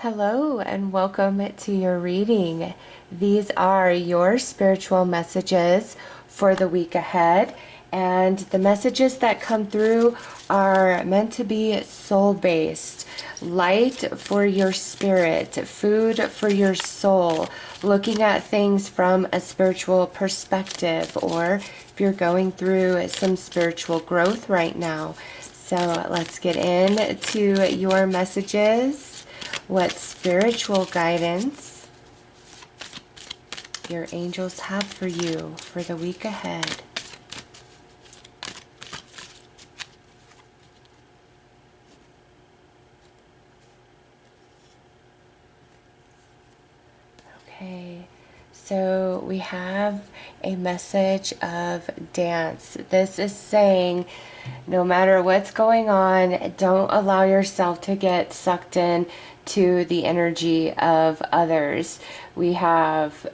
Hello and welcome to your reading. These are your spiritual messages for the week ahead, and the messages that come through are meant to be soul-based, light for your spirit, food for your soul, looking at things from a spiritual perspective, or if you're going through some spiritual growth right now. So let's get into your messages. What spiritual guidance your angels have for you for the week ahead. Okay, so we have a message of dance. This is saying no matter what's going on, don't allow yourself to get sucked in to the energy of others. We have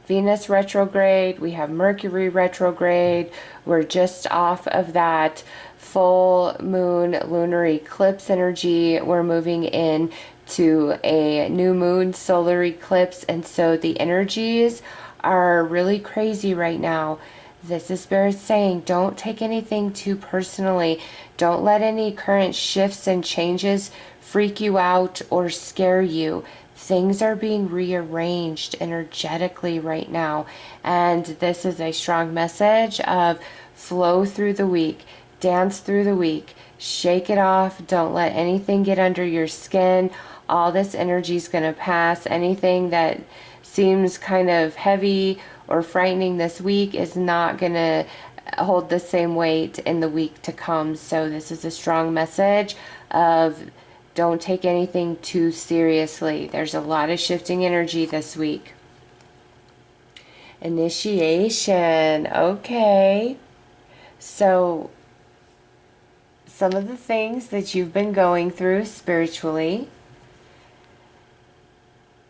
Venus retrograde, we have Mercury retrograde. We're just off of that full moon lunar eclipse energy. We're moving in to a new moon solar eclipse, and so the energies are really crazy right now. This is Spirit saying don't take anything too personally. Don't let any current shifts and changes freak you out or scare you. Things are being rearranged energetically right now, and this is a strong message of flow through the week, dance through the week, shake it off. Don't let anything get under your skin. All this energy is going to pass. Anything that seems kind of heavy or frightening this week is not going to hold the same weight in the week to come. So this is a strong message of don't take anything too seriously. There's a lot of shifting energy this week. Initiation. Okay. So some of the things that you've been going through spiritually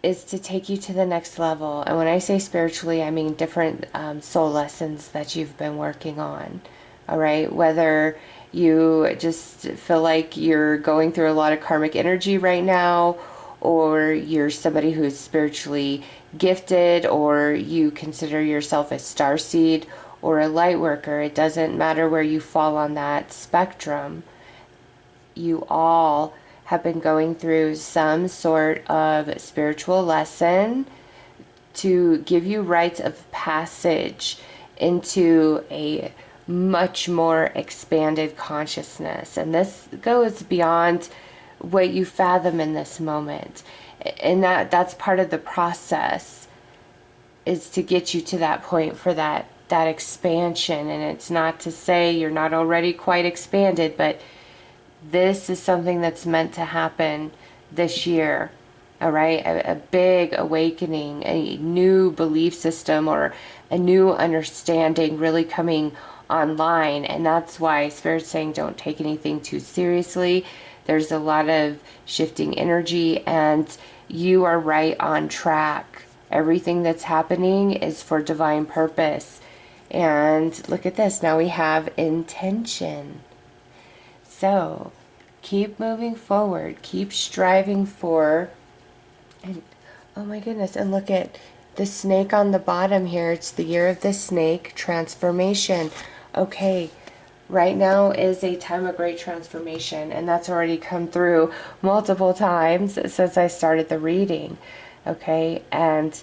is to take you to the next level. And when I say spiritually, I mean different soul lessons that you've been working on. All right. Whether you just feel like you're going through a lot of karmic energy right now, or you're somebody who's spiritually gifted, or you consider yourself a starseed or a light worker. It doesn't matter where you fall on that spectrum. You all have been going through some sort of spiritual lesson to give you rites of passage into a much more expanded consciousness. And this goes beyond what you fathom in this moment. And that's part of the process, is to get you to that point for that expansion. And it's not to say you're not already quite expanded, but this is something that's meant to happen this year. All right, a big awakening, a new belief system or a new understanding really coming online. And that's why Spirit's saying don't take anything too seriously. There's a lot of shifting energy, and you are right on track. Everything that's happening is for divine purpose. And look at this. Now we have intention. So keep moving forward. Keep striving for... And oh my goodness, and look at the snake on the bottom here. It's the year of the snake, transformation. Okay, right now is a time of great transformation, and that's already come through multiple times since I started the reading. Okay, and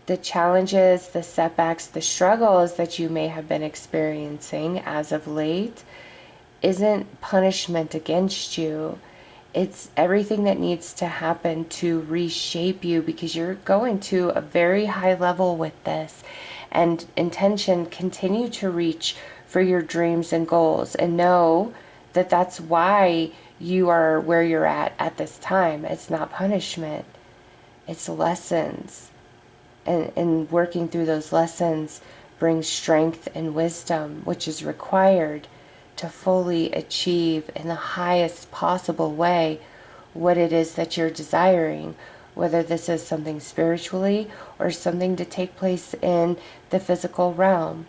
the challenges, the setbacks, the struggles that you may have been experiencing as of late isn't punishment against you. It's everything that needs to happen to reshape you, because you're going to a very high level with this. And intention, continue to reach for your dreams and goals, and know that that's why you are where you're at this time. It's not punishment. It's lessons. And working through those lessons brings strength and wisdom, which is required to fully achieve in the highest possible way what it is that you're desiring, whether this is something spiritually or something to take place in the physical realm.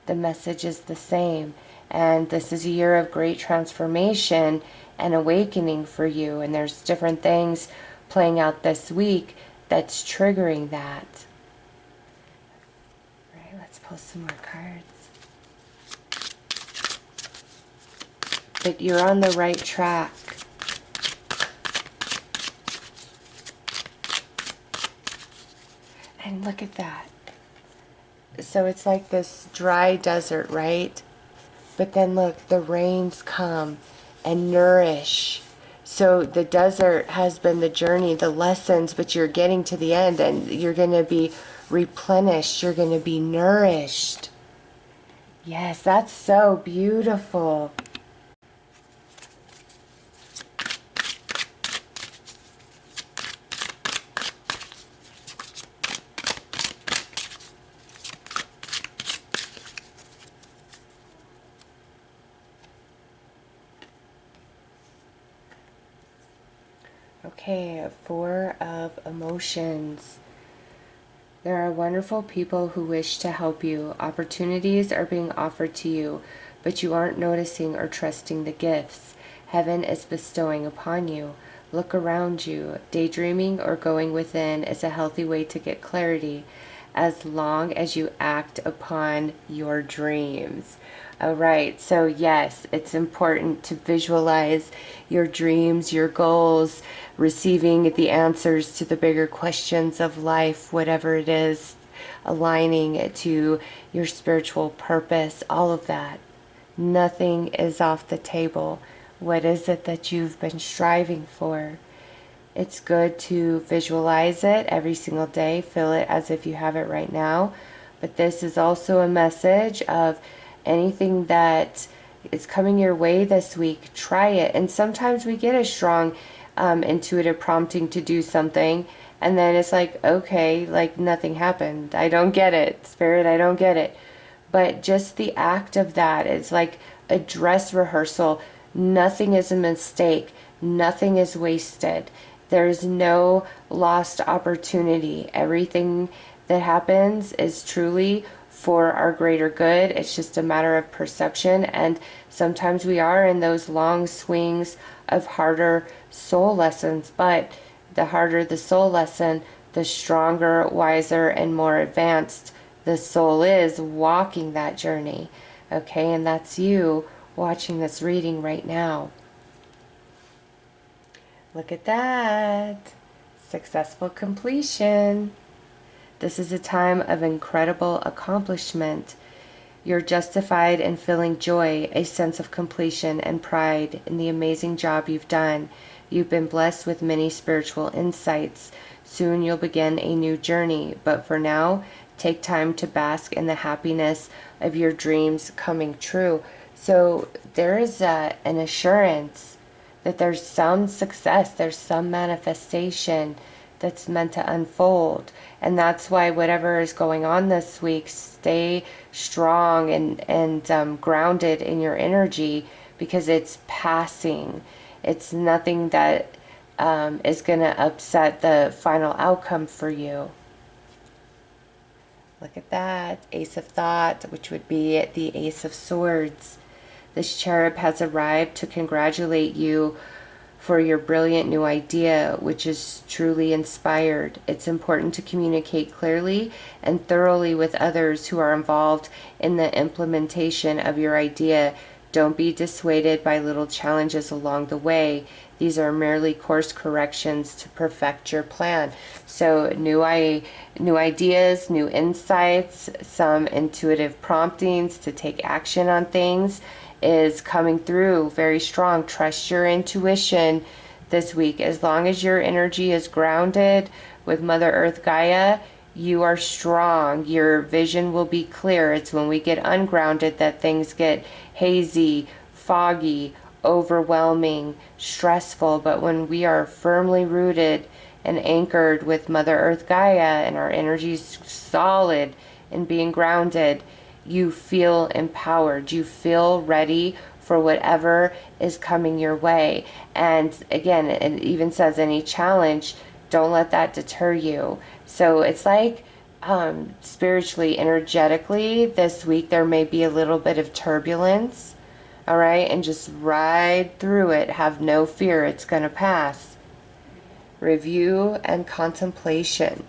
The message is the same, and this is a year of great transformation, an awakening for you, and there's different things playing out this week that's triggering that. All right, let's pull some more cards. But you're on the right track. And look at that. So it's like this dry desert, right? But then look, the rains come and nourish. So the desert has been the journey, the lessons, but you're getting to the end and you're going to be replenished. You're going to be nourished. Yes, that's so beautiful. Okay, Four of Emotions. There are wonderful people who wish to help you. Opportunities are being offered to you, but you aren't noticing or trusting the gifts Heaven is bestowing upon you. Look around you. Daydreaming or going within is a healthy way to get clarity, as long as you act upon your dreams. All right, so yes, it's important to visualize your dreams, your goals, receiving the answers to the bigger questions of life, whatever it is, aligning it to your spiritual purpose, all of that. Nothing is off the table. What is it that you've been striving for? It's good to visualize it every single day, feel it as if you have it right now. But this is also a message of anything that is coming your way this week, try it. And sometimes we get a strong intuitive prompting to do something, and then it's like, okay, like nothing happened. I don't get it. Spirit, I don't get it. But just the act of that is like a dress rehearsal. Nothing is a mistake. Nothing is wasted. There's no lost opportunity. Everything that happens is truly for our greater good. It's just a matter of perception, and sometimes we are in those long swings of harder soul lessons, but the harder the soul lesson, the stronger, wiser, and more advanced the soul is walking that journey. Okay, and that's you watching this reading right now. Look at that. Successful completion. This is a time of incredible accomplishment. You're justified in feeling joy, a sense of completion and pride in the amazing job you've done. You've been blessed with many spiritual insights. Soon you'll begin a new journey, but for now, take time to bask in the happiness of your dreams coming true. So there is an assurance that there's some success, there's some manifestation that's meant to unfold. And that's why whatever is going on this week, stay strong and grounded in your energy, because it's passing. It's nothing that is going to upset the final outcome for you. Look at that. Ace of Thought, which would be the Ace of Swords. This cherub has arrived to congratulate you for your brilliant new idea, which is truly inspired. It's important to communicate clearly and thoroughly with others who are involved in the implementation of your idea. Don't be dissuaded by little challenges along the way. These are merely course corrections to perfect your plan. So new ideas, new insights, some intuitive promptings to take action on things is coming through very strong. Trust your intuition this week. As long as your energy is grounded with Mother Earth Gaia, you are strong. Your vision will be clear. It's when we get ungrounded that things get hazy, foggy, overwhelming, stressful. But when we are firmly rooted and anchored with Mother Earth Gaia and our energy is solid and being grounded, you feel empowered. You feel ready for whatever is coming your way. And again, it even says any challenge, don't let that deter you. So it's like spiritually, energetically, this week there may be a little bit of turbulence. All right, and just ride through it. Have no fear, it's going to pass. Review and contemplation.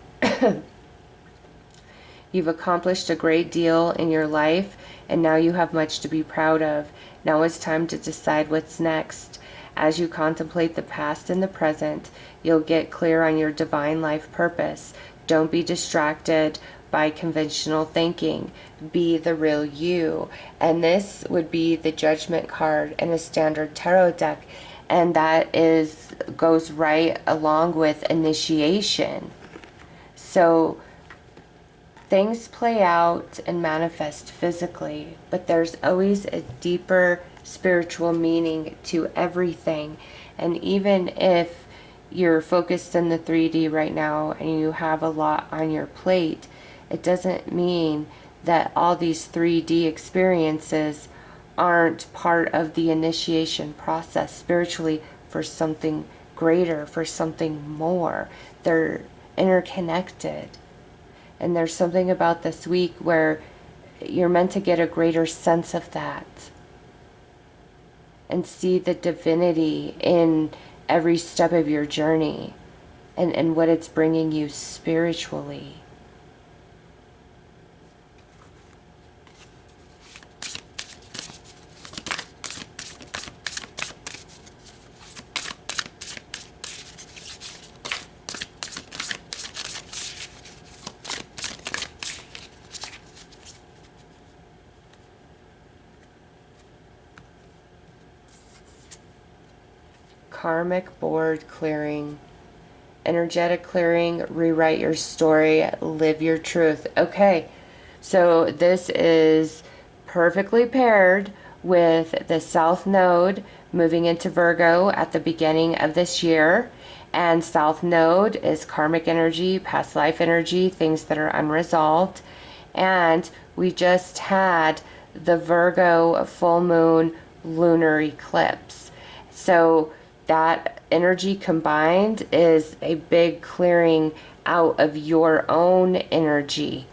You've accomplished a great deal in your life, and now you have much to be proud of. Now it's time to decide what's next. As you contemplate the past and the present, you'll get clear on your divine life purpose. Don't be distracted by conventional thinking. Be the real you. And this would be the Judgment card in a standard tarot deck. And that goes right along with initiation. So things play out and manifest physically, but there's always a deeper spiritual meaning to everything. And even if you're focused in the 3D right now and you have a lot on your plate, it doesn't mean that all these 3D experiences aren't part of the initiation process spiritually for something greater, for something more. They're interconnected. And there's something about this week where you're meant to get a greater sense of that and see the divinity in every step of your journey and what it's bringing you spiritually. Karmic board clearing, energetic clearing, rewrite your story, live your truth. Okay, so this is perfectly paired with the South Node moving into Virgo at the beginning of this year. And South Node is karmic energy, past life energy, things that are unresolved. And we just had the Virgo full moon lunar eclipse. So that energy combined is a big clearing out of your own energy.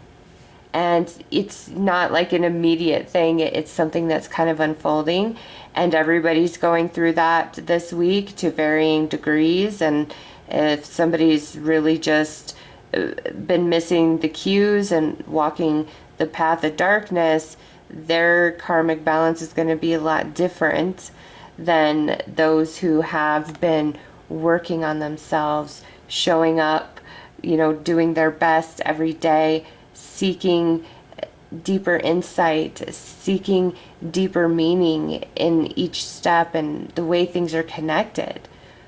And it's not like an immediate thing. It's something that's kind of unfolding. And everybody's going through that this week to varying degrees. And if somebody's really just been missing the cues and walking the path of darkness, their karmic balance is going to be a lot different than those who have been working on themselves, showing up, doing their best every day, seeking deeper insight, seeking deeper meaning in each step and the way things are connected.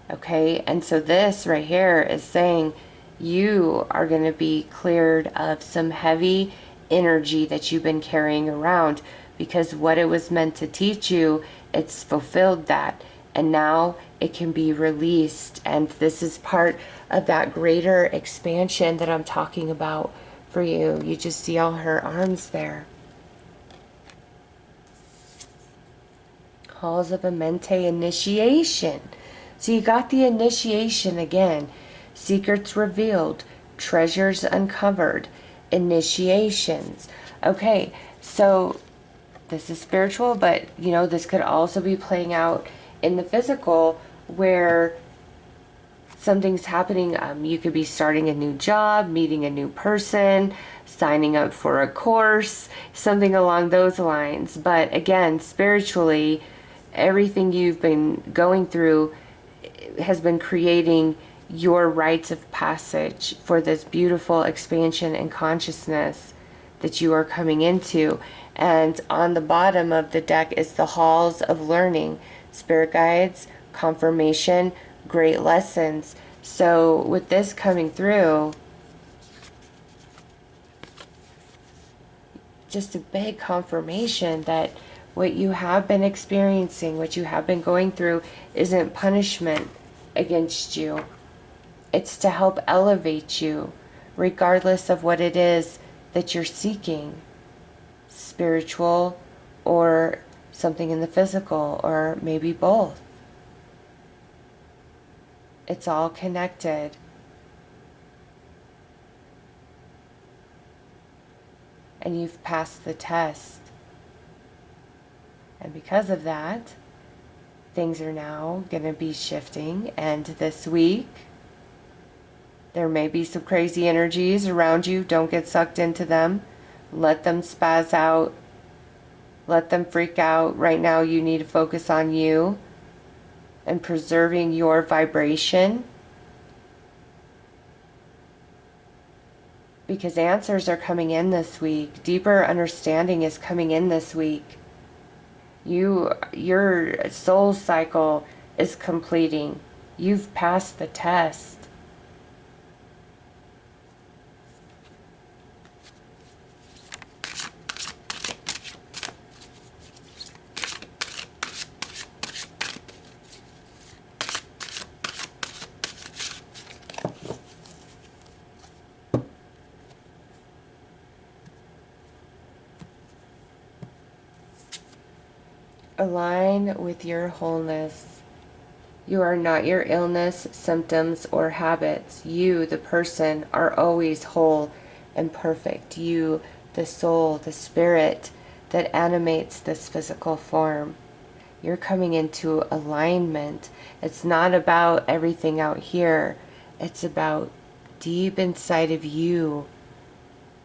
Okay, and so this right here is saying you are going to be cleared of some heavy energy that you've been carrying around, because what it was meant to teach you, it's fulfilled that, and now it can be released. And this is part of that greater expansion that I'm talking about for you. You just see all her arms there. Halls of Amente initiation. So you got the initiation again. Secrets revealed, treasures uncovered, initiations. Okay, so this is spiritual, but this could also be playing out in the physical where something's happening. You could be starting a new job, meeting a new person, signing up for a course, something along those lines. But again, spiritually, everything you've been going through has been creating your rites of passage for this beautiful expansion and consciousness that you are coming into. And on the bottom of the deck is the halls of learning, spirit guides, confirmation, great lessons. So with this coming through, just a big confirmation that what you have been experiencing, what you have been going through, isn't punishment against you. It's to help elevate you, regardless of what it is that you're seeking, spiritual or something in the physical, or maybe both. It's all connected. And you've passed the test. And because of that, things are now going to be shifting. And this week, there may be some crazy energies around you. Don't get sucked into them. Let them spaz out. Let them freak out. Right now, you need to focus on you and preserving your vibration. Because answers are coming in this week. Deeper understanding is coming in this week. Your soul cycle is completing. You've passed the test. Align with your wholeness. You are not your illness, symptoms, or habits. You, the person, are always whole and perfect. You, the soul, the spirit that animates this physical form. You're coming into alignment. It's not about everything out here. It's about deep inside of you.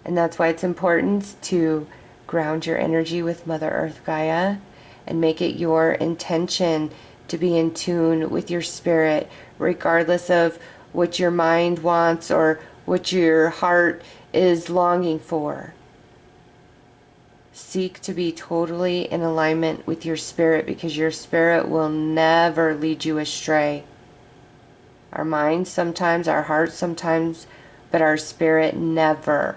And that's why it's important to ground your energy with Mother Earth Gaia and make it your intention to be in tune with your spirit, regardless of what your mind wants or what your heart is longing for. Seek to be totally in alignment with your spirit, because your spirit will never lead you astray. Our minds sometimes, our hearts sometimes, but our spirit never.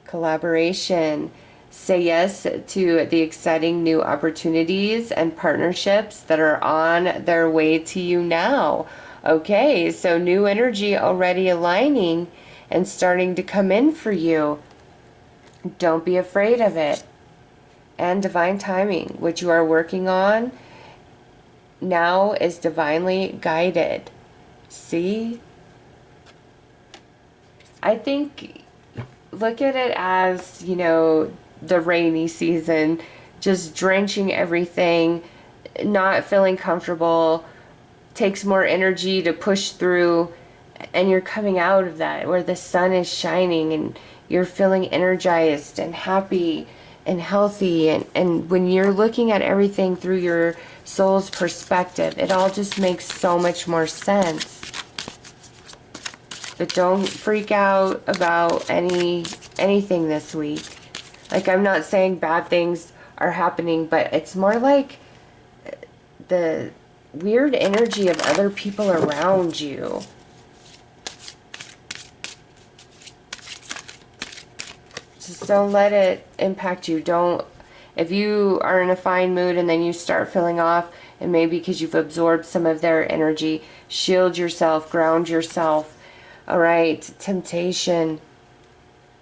Collaboration. Say yes to the exciting new opportunities and partnerships that are on their way to you now. Okay, so new energy already aligning and starting to come in for you. Don't be afraid of it. And divine timing, which you are working on now, is divinely guided. See? I think, look at it as, the rainy season, just drenching everything, not feeling comfortable, takes more energy to push through, and you're coming out of that where the sun is shining and you're feeling energized and happy and healthy, and when you're looking at everything through your soul's perspective, it all just makes so much more sense. But don't freak out about anything this week. Like, I'm not saying bad things are happening, but it's more like the weird energy of other people around you. Just don't let it impact you. If you are in a fine mood and then you start feeling off, and maybe because you've absorbed some of their energy, shield yourself, ground yourself. All right, temptation.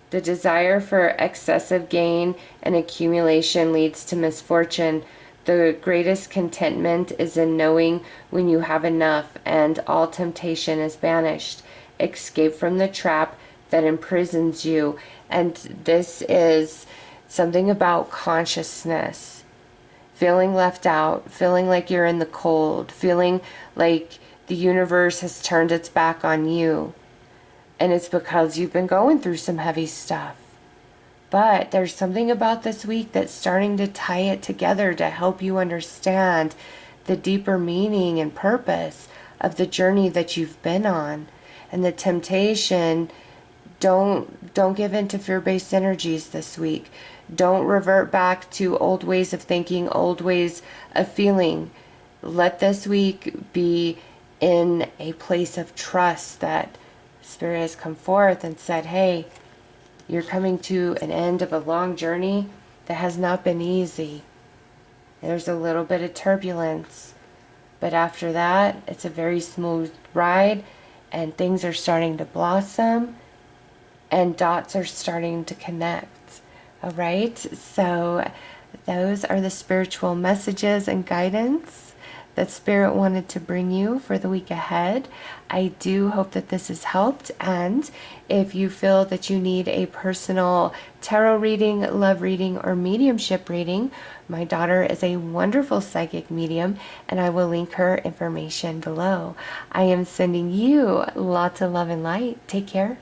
The desire for excessive gain and accumulation leads to misfortune. The greatest contentment is in knowing when you have enough, and all temptation is banished. Escape from the trap that imprisons you. And this is something about consciousness. Feeling left out, feeling like you're in the cold, feeling like the universe has turned its back on you. And it's because you've been going through some heavy stuff. But there's something about this week that's starting to tie it together to help you understand the deeper meaning and purpose of the journey that you've been on. And the temptation, don't give in to fear-based energies this week. Don't revert back to old ways of thinking, old ways of feeling. Let this week be in a place of trust that Spirit has come forth and said, hey, you're coming to an end of a long journey that has not been easy. There's a little bit of turbulence, but after that, it's a very smooth ride, and things are starting to blossom, and dots are starting to connect. All right, so those are the spiritual messages and guidance that Spirit wanted to bring you for the week ahead. I do hope that this has helped, and if you feel that you need a personal tarot reading, love reading, or mediumship reading, my daughter is a wonderful psychic medium, and I will link her information below. I am sending you lots of love and light. Take care.